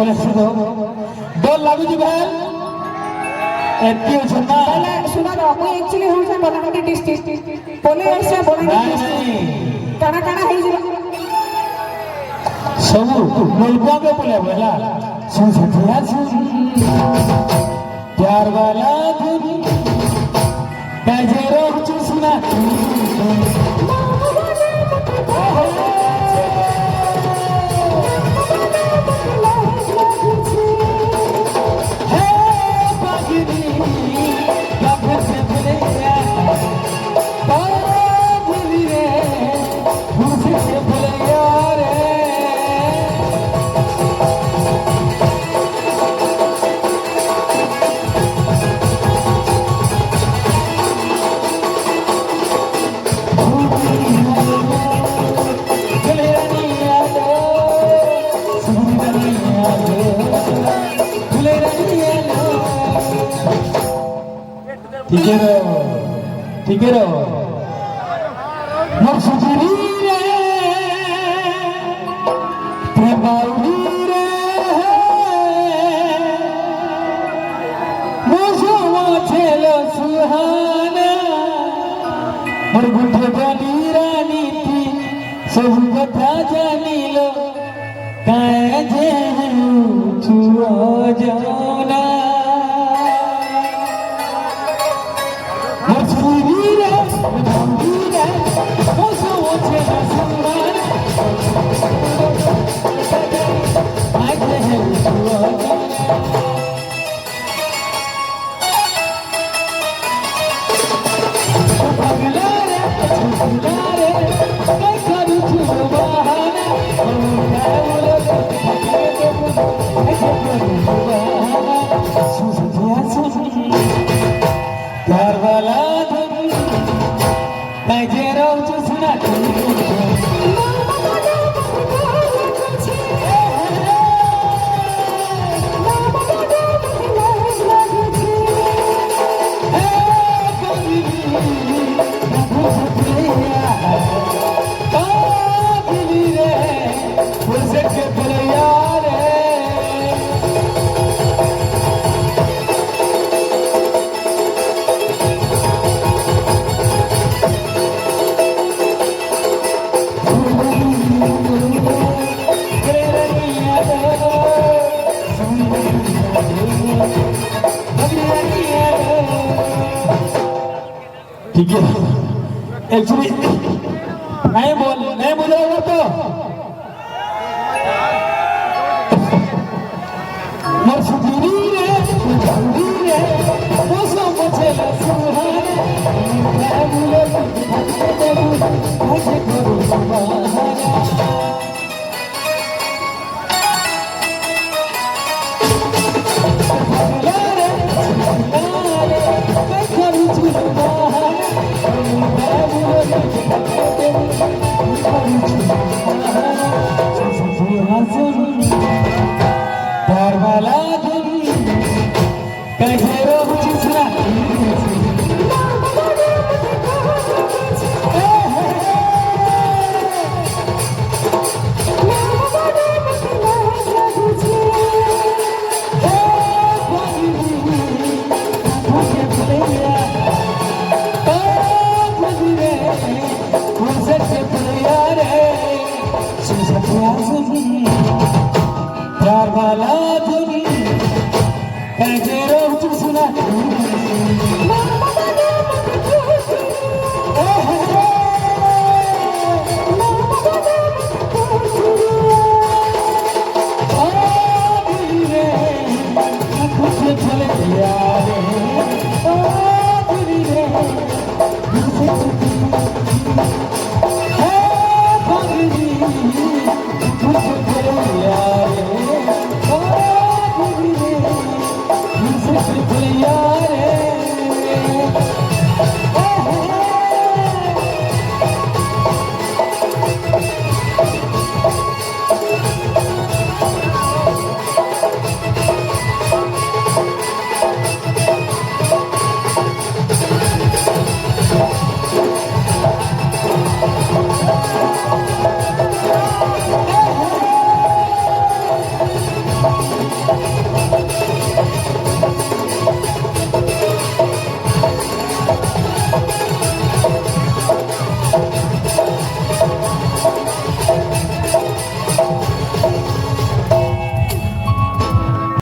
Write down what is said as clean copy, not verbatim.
बोले सुनो डर लागू जी भाई एत्ती हो छना पहले सुना दो मैं एक्चुअली हूं से बलांगीर डिस्ट्रिक्ट बोले ऐसे बलांगीर डिस्ट्रिक्ट काना काना है जी सब मुल्कों में बोले बोला सुन सखिया सुन प्यार वाला धुन बजेरो सुना ठीक है मोर सुजीरी रे प्रेमाउरी रे मोसो छेलो सुहाना मोर गुठे बनी रानी थी सब कथा जानिलो काय जे छुओ जाना प्यार वाला धुन बजेरो सुना ठीक है एक्चुअली नहीं बोल रहा हूँ तो मोर सुजीरी रे जल्दी रे मोसो मुझे सुहाने मैं बोले मुझे करो सुहाना प्यार वाला धुन कहेरो सुना प्यार वाला धुन कहेरो